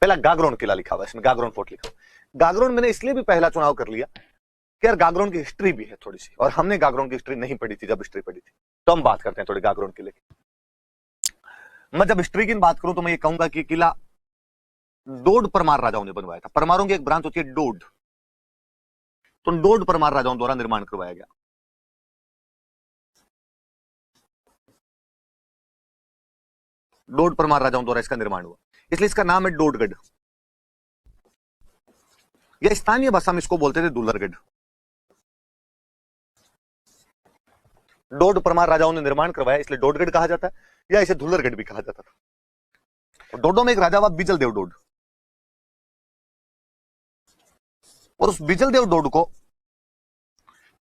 पहला गागरोन किला लिखा हुआ है इसमें, गागरोन फोर्ट लिखा हुआ। गागरोन मैंने इसलिए भी पहला चुनाव कर लिया कि यार गागरोन की हिस्ट्री भी है थोड़ी सी, और हमने गागरोन की हिस्ट्री नहीं पढ़ी थी जब हिस्ट्री पढ़ी थी, तो हम बात करते हैं थोड़ी गागरोन किले की। मैं जब हिस्ट्री की बात करूं तो मैं ये कहूंगा कि किला डोड परमार राजाओं ने बनवाया था। परमारों की एक ब्रांच होती है डोड, तो डोड परमार राजाओं द्वारा निर्माण करवाया गया। डोड परमार राजाओं द्वारा इसका निर्माण हुआ, इसलिए इसका नाम है डोडगढ़, या स्थानीय भाषा में इसको बोलते थे दुल्लरगढ़। डोड परमार राजाओं ने निर्माण करवाया इसलिए डोडगढ़ कहा जाता है, या इसे दुल्लरगढ़ भी कहा जाता था। डोडो में एक राजा हुआ बिजल देव डोड, और उस बिजल देव डोड को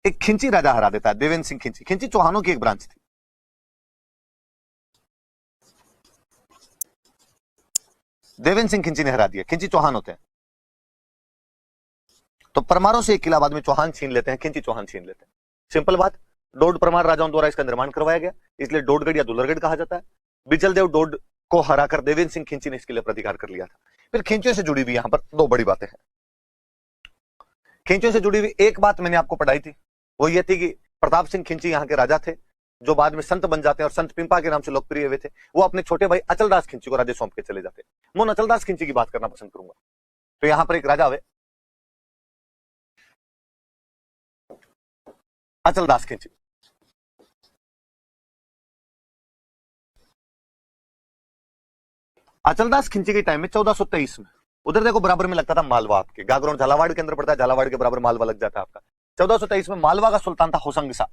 एक खिंची राजा हरा देता है, देवेंद्र सिंह खिंची। खिंची चौहानों की एक ब्रांच थी। देवेंद्र सिंह खिंची ने हरा दिया, खिंची चौहान होते हैं, तो परमारों से एक किला बाद में चौहान छीन लेते हैं, खिंची चौहान छीन लेते हैं। सिंपल बात, डोड परमार राजाओं द्वारा इसका निर्माण करवाया गया, इसलिए डोडगढ़ या दुल्लरगढ़ कहा जाता है। बिजल देव डोड को हराकर देवेंद्र सिंह खिंची ने इसके लिए प्रतिकार कर लिया था। फिर खिंचियों से जुड़ी हुई यहां पर दो बड़ी बातें हैं। खिंचियों से जुड़ी हुई एक बात मैंने आपको पढ़ाई थी, वो ये थी कि प्रताप सिंह खिंची यहाँ के राजा थे, जो बाद में संत बन जाते हैं और संत पिंपा के नाम से लोकप्रिय हुए थे। वो अपने छोटे भाई अचलदास खिंची को राज्य सौंप के चले जाते। मैं उन अचलदास खिंची की बात करना पसंद करूंगा। तो यहां पर एक राजा हुए अचलदास खिंची। अचलदास खिंची के टाइम में 1423 में, उधर देखो बराबर में लगता था मालवा, आपके गागरोन झालावाड़ के अंदर पड़ता है, झालावाड़ के बराबर मालवा लग जाता है आपका। 1423 में मालवा का सुल्तान था होसंग शाह।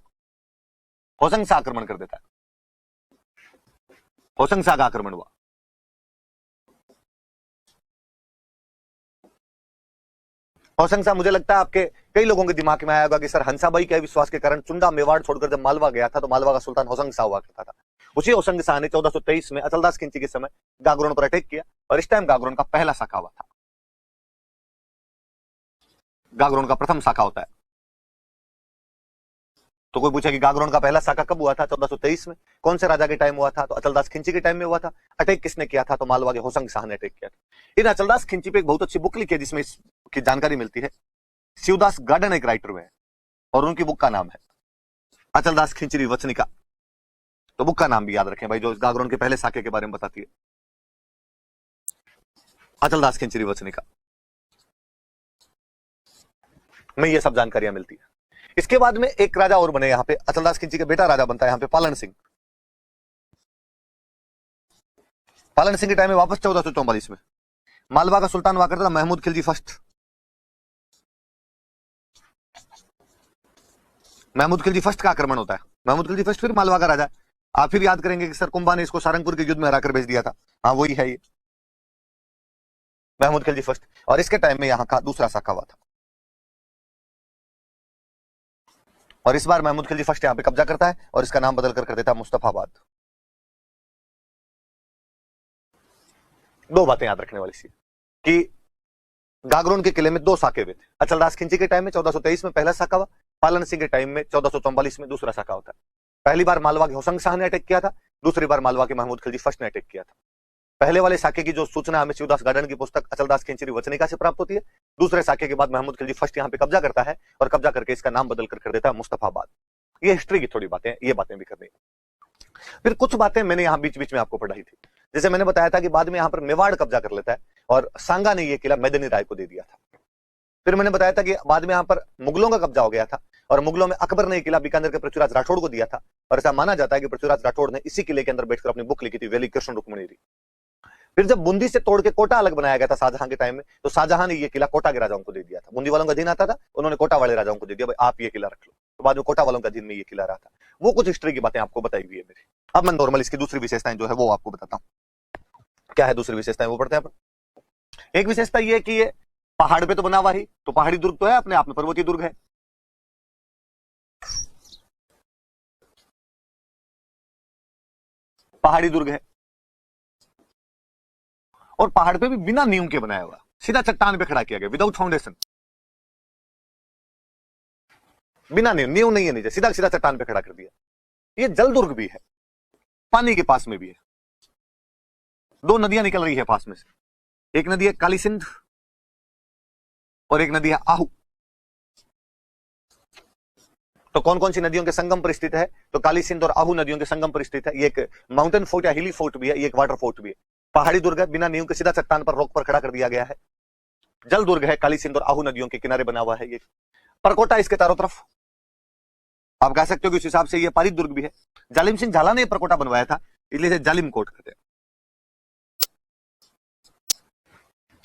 होसंग शाह आक्रमण कर देता है, होसंग शाह का आक्रमण हुआ। होसंग शाह, मुझे लगता है आपके कई लोगों के दिमाग में आया होगा कि सर हंसाबाई के विश्वास के कारण चुंडा मेवाड़ छोड़कर जब मालवा गया था तो मालवा का सुल्तान होसंग शाह हुआ करता था। उसी होसंग शाह ने 1423 में अचलदास खिंची के समय गागरोन पर अटैक किया, और इस टाइम गागरोन का पहला शाखा हुआ था। गागरोन का प्रथम शाखा होता है। तो कोई पूछे कि गागरोन का पहला शाखा कब हुआ था? 1423 में। कौन से राजा के टाइम हुआ था? तो अचलदास खिंची के टाइम में हुआ था। अटैक किसने किया था? तो मालवा के होसंग शाह ने अटैक किया था। इन अचलदास खिंची पे एक बहुत अच्छी बुक लिखी है जिसमें इसकी जानकारी मिलती है। शिवदास गार्डन एक राइटर में है, और उनकी बुक का नाम है अचलदास खिंचरी वचनिका। तो बुक का नाम भी याद रखें भाई, जो गागरोन के पहले शाखे के बारे में बताती है, अचलदास खिंचरी वचनिका में ये सब जानकारियां मिलती है। इसके बाद में एक राजा और बने यहां पे, अचलदास खिंची के बेटा राजा बनता है यहां पे पालन सिंह। पालन सिंह के टाइम में वापस 1444 में मालवा का सुल्तान हुआ करता था महमूद खिलजी फर्स्ट। महमूद खिलजी फर्स्ट का आक्रमण होता है। महमूद खिलजी फर्स्ट फिर मालवा का राजा। आप फिर याद करेंगे कि सर कुंभा ने इसको सारंगपुर के युद्ध में हराकर भेज दिया था। हाँ वही है ये महमूद खिलजी फर्स्ट। और इसके टाइम में यहां का दूसरा शाखा हुआ था, और इस बार महमूद खिलजी फर्स्ट यहां पे कब्जा करता है और इसका नाम बदलकर कर देता है मुस्तफाबाद। दो बातें याद रखने वाली सी कि गागरोन के किले में दो शाखे हुए थे। अचलदास खिंची के टाइम में 1423 में पहला शाखा हुआ, पालन सिंह के टाइम में 1444 में दूसरा शाखा होता है। पहली बार मालवा के होसंग शाह ने अटैक किया था, दूसरी बार मालवा के महमूद खिलजी फर्स्ट ने अटैक किया था। पहले वाले शाखे की जो सूचना हमें शिवदास गार्डन की पुस्तक अचलदास खिंचरी वचनिका से प्राप्त होती है। दूसरे शाखे के बाद महमूद खिलजी फर्स्ट यहाँ पे कब्जा करता है, और कब्जा करके इसका नाम बदलकर कर देता है मुस्तफाबाद। ये हिस्ट्री की थोड़ी बातें, ये बातें भी करनी। फिर कुछ बातें मैंने यहाँ बीच बीच में आपको पढ़ाई थी। जैसे मैंने बताया था कि बाद में यहाँ पर मेवाड़ कब्जा कर लेता है, और सांगा ने यह किला मैदनी राय को दे दिया था। फिर मैंने बताया था कि बाद में यहाँ पर मुगलों का कब्जा हो गया था, और मुगलों में अकबर ने किला बीकानेर के पृथ्वीराज राठौड़ को दिया था। और ऐसा माना जाता है कि पृथ्वीराज राठौड़ ने इसी किले के अंदर बैठकर अपनी बुक लिखी थी, वेली कृष्ण रुक्मणी। फिर जब बूंदी से तोड़ के कोटा अलग बनाया गया था शाहजहां के टाइम में, तो शाहजहां ने ये किला कोटा के राजाओं को दे दिया था। बूंदी वालों का अधीन आता था, उन्होंने कोटा वाले राजाओं को दे दिया, भाई आप ये किला रख लो। तो बाद में कोटा वालों का अधीन में ये किला रहा था। वो कुछ हिस्ट्री की बातें आपको बताई हुई है मेरी। अब मैं नॉर्मल इसकी दूसरी विशेषताएं जो है वो आपको बताता हूँ। क्या है दूसरी विशेषताएं, वो पढ़ते हैं अपन। एक विशेषता ये है कि ये पहाड़ पे तो बना हुआ ही, तो पहाड़ी दुर्ग तो है अपने आप में, पर्वतीय दुर्ग है। पहाड़ी दुर्ग है, और पहाड़ पे भी बिना नींव के बनाया हुआ, सीधा चट्टान पे खड़ा किया गया, विदाउट फाउंडेशन। बिना नींव, नींव नहीं है नीचे, सीधा सीधा चट्टान पे खड़ा कर दिया। ये जल दुर्ग भी है, पानी के पास में भी है, दो नदियां निकल रही है पास में से। एक नदी है काली सिंध और एक नदी है आहू। तो कौन कौन सी नदियों के संगम पर स्थित है? तो काली सिंध और आहू नदियों के संगम पर स्थित है। ये एक माउंटेन फोर्ट या हिली फोर्ट भी है, ये एक वाटर फोर्ट भी है। पहाड़ी दुर्ग है, बिना नींव के सीधा चट्टान पर रोक पर खड़ा कर दिया गया है। जल दुर्ग है, काली सिंध और आहू नदियों के किनारे बना हुआ है। ये परकोटा इसके चारों तरफ, आप कह सकते हो कि उस हिसाब से ये पारित दुर्ग भी है। जालिम सिंह झाला ने परकोटा बनवाया था, इसलिए इसे जालिम कोट कहते हैं,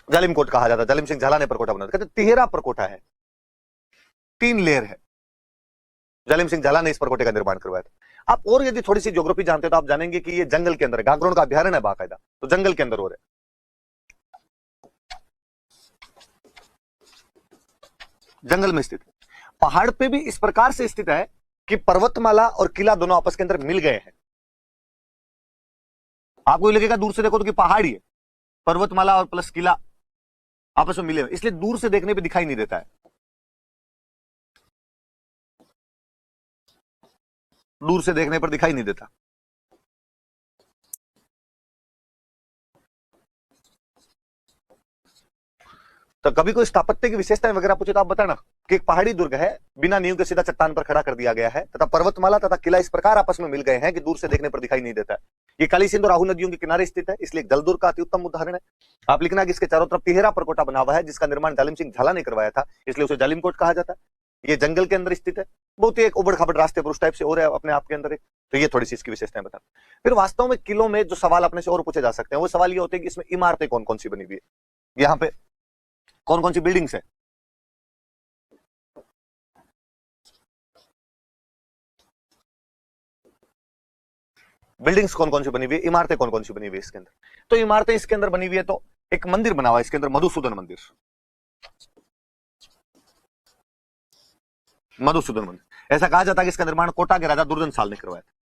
जालिम कोट कहा जाता है। जालिम सिंह झाला ने परकोटा बनवाया, कहते तिहरा परकोटा है, 3 लेयर है। जालिम सिंह झाला ने इस परकोटे का निर्माण करवाया था। आप और यदि थोड़ी सी ज्योग्राफी जानते हो तो आप जानेंगे कि ये जंगल के अंदर है, गागरोन का अभ्यारण्य है बाकायदा, तो जंगल के अंदर हो रहे, जंगल में स्थित। पहाड़ पे भी इस प्रकार से स्थित है कि पर्वतमाला और किला दोनों आपस के अंदर मिल गए हैं। आपको लगेगा दूर से देखो तो कि पहाड़ी है, पर्वतमाला और प्लस किला आपस में मिले हुए, इसलिए दूर से देखने पे दिखाई नहीं देता है, दूर से देखने पर दिखाई नहीं देता। तो कभी कोई स्थापत्य की विशेषताएं वगैरह पूछे तो आप बताना कि एक पहाड़ी दुर्ग है, बिना नींव के सीधा चट्टान पर खड़ा कर दिया गया है, तथा पर्वतमाला तथा किला इस प्रकार आपस में मिल गए हैं कि दूर से देखने पर दिखाई नहीं देता है। ये काली सिंध और आहू नदियों के किनारे स्थित है, इसलिए जल दुर्ग का अति उत्तम उदाहरण है। आप लिखना कि इसके चारों तरफ तिहरा परकोटा बना हुआ है, जिसका निर्माण जालिम सिंह झाला ने करवाया था, इसलिए उसे जालिम कोट कहा जाता है। ये जंगल के अंदर स्थित है, बहुत ही एक उबड़ खाबड़ रास्ते पर उस टाइप से हो रहा है अपने आप के अंदर एक। तो ये थोड़ी सी इसकी विशेषताएं बता। फिर वास्तव में किलों में जो सवाल अपने से और पूछे जा सकते हैं, वो सवाल ये होते हैं कि इसमें इमारतें कौन कौन सी बनी हुई है, यहाँ पे कौन कौन सी बिल्डिंग्स है। बिल्डिंग्स कौन कौन सी बनी हुई है, इमारतें कौन कौन सी बनी हुई है इसके अंदर। तो इमारतें इसके अंदर बनी हुई है, तो एक मंदिर बना हुआ है इसके अंदर, मधुसूदन मंदिर, मधुसूदन मंदिर। ऐसा कहा जाता है कि इसका निर्माण कोटा के राजा दुर्जन साल ने करवाया था।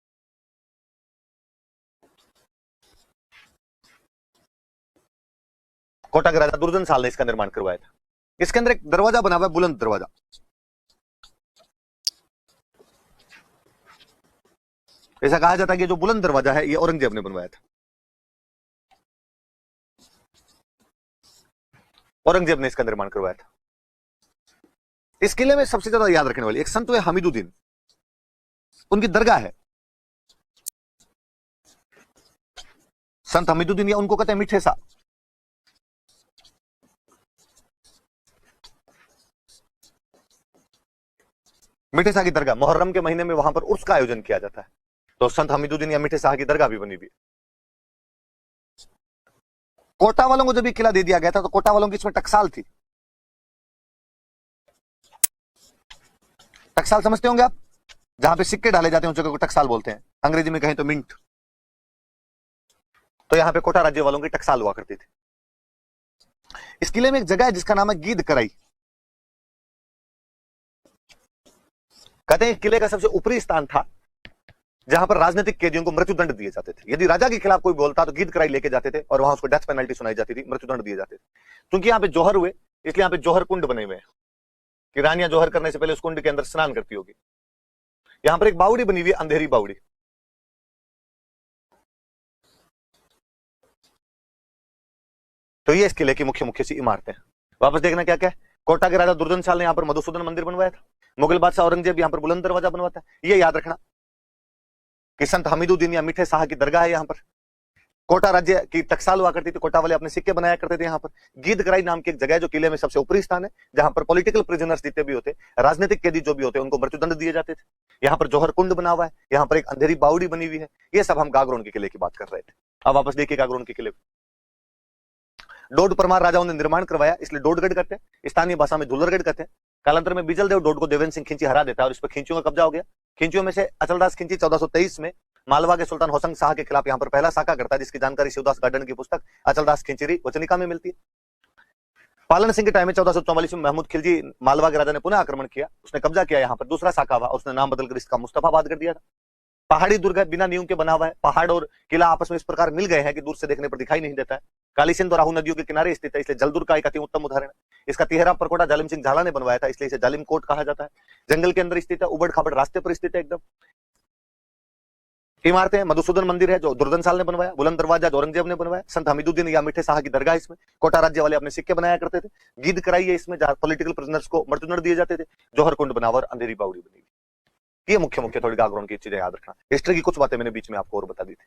कोटा के राजा दुर्जन साल ने इसका निर्माण करवाया था। इसके अंदर एक दरवाजा बना हुआ है, बुलंद दरवाजा। ऐसा कहा जाता है कि जो बुलंद दरवाजा है ये औरंगजेब ने बनवाया था, औरंगजेब ने इसका निर्माण करवाया था। इस किले में सबसे ज्यादा याद रखने वाली एक संत है हमीदुद्दीन, उनकी दरगाह है। संत हमीदुद्दीन, या उनको कहते हैं मीठे सा। मीठे शाह की दरगाह, मुहर्रम के महीने में वहां पर उर्स का आयोजन किया जाता है, तो संत हमीदुद्दीन या मीठे शाह की दरगाह भी बनी हुई है। कोटा वालों को जब ये किला दे दिया गया था तो कोटा वालों की इसमें टकसाल थी। टकसाल समझते होंगे आप, जहां पे सिक्के डाले जाते हैं उस जगह को टकसाल बोलते हैं, अंग्रेजी में कहें तो मिंट। तो यहां पे कोटा राज्य वालों की टकसाल हुआ करती थी। इस किले में एक जगह है जिसका नाम है गीद कराई। कहते हैं किले का सबसे ऊपरी स्थान था जहां पर राजनीतिक कैदियों को मृत्युदंड दिए जाते थे। यदि राजा के खिलाफ कोई बोलता तो गीद कराई लेके जाते थे और वहां उसको डेथ पेनल्टी सुनाई जाती थी, मृत्युदंड दिए जाते थे। क्योंकि यहाँ पे जौहर हुए, इसलिए यहाँ पे जौहर कुंड बने हुए हैं कि रानियां जौहर करने से पहले उस कुंड के अंदर स्नान करती होगी। यहां पर एक बावड़ी बनी हुई है, अंधेरी बावड़ी। तो ये इस किले की मुख्य मुख्य सी इमारतें। वापस देखना क्या क्या है। कोटा के राजा दुर्जन साल ने यहाँ पर मधुसूदन मंदिर बनवाया था। मुगल बादशाह औरंगजेब यहाँ पर बुलंद दरवाजा बनवाता है। ये याद रखना कि संत हमीदुद्दीन या मीठे शाह की दरगाह है यहाँ पर। कोटा राज्य की टकसाल हुआ करती थी, कोटा वाले अपने सिक्के बनाया करते थे। यहाँ पर गीद कराई नाम की एक जगह है जो किले में सबसे ऊपरी स्थान है, जहां पर पॉलिटिकल प्रिजनर्स जितने भी होते, राजनीतिक कैदी जो भी होते, उनको मृत्युदंड दिए जाते थे। यहाँ पर जौहर कुंड बना हुआ है, यहाँ पर एक अंधेरी बावड़ी बनी हुई है। ये सब हम गागरोन के किले की बात कर रहे थे। अब वापस देखिए गागरोन के किले। डोड परमार राजाओं ने निर्माण करवाया, इसलिए डोडगढ़ कहते हैं, स्थानीय भाषा में धुलरगढ़ कहते हैं। कालांतर में बिजल देव डोड को देवेंद्र सिंह खिंची हरा देता है और इस पर खिंचियों का कब्जा हो गया। खिंचियों में से अचलदास खिंची 1423 में मालवा के सुल्तान होशंग शाह के खिलाफ यहाँ पर पहला साका करता है, जिसकी जानकारी शिवदास गार्डन की पुस्तक अचलदास खिंचरी वचनिका में मिलती है। पालन सिंह के टाइम में 1444 में महमूद खिलजी मालवा के राजा ने पुनः आक्रमण किया, उसने कब्जा किया, यहाँ पर दूसरा साका हुआ, उसने नाम बदलकर इसका मुस्तफाबाद कर दिया था। पहाड़ी दुर्ग है, बिना नींव के बना हुआ है। पहाड़ और किला आपस में इस प्रकार मिल गए हैं कि दूर से देखने पर दिखाई नहीं देता है। काली सिंध और आहू नदियों के किनारे स्थित है, इसलिए जलदुर्ग का एक अति उत्तम उदाहरण है। इसका तिहरा परकोटा जालिम सिंह झाला ने बनवाया था, इसलिए इसे जालिम कोट कहा जाता है। जंगल के अंदर स्थित है, उबड़ खाबड़ रास्ते पर स्थित है एकदम। इमारतें, मधुसूदन मंदिर है जो दुर्दनसाल ने बनवाया, बुलंद दरवाजा जो औरंगजेब ने बनवाया, संत हमीदुद्दीन या मिठे शाह की दरगाह इसमें, कोटा राज्य वाले अपने सिक्के बनाया करते थे, गीद कराई है इसमें जहां पॉलिटिकल प्रिजनर्स को मृत्युदंड दिए जाते थे, जौहर कुंड बनावर, अंधेरी बावड़ी बनी। ये मुख्य मुख्य थोड़ी गागरोन की चीजें याद रखना। हिस्ट्री की कुछ बातें मैंने बीच में आपको और बता दी थी।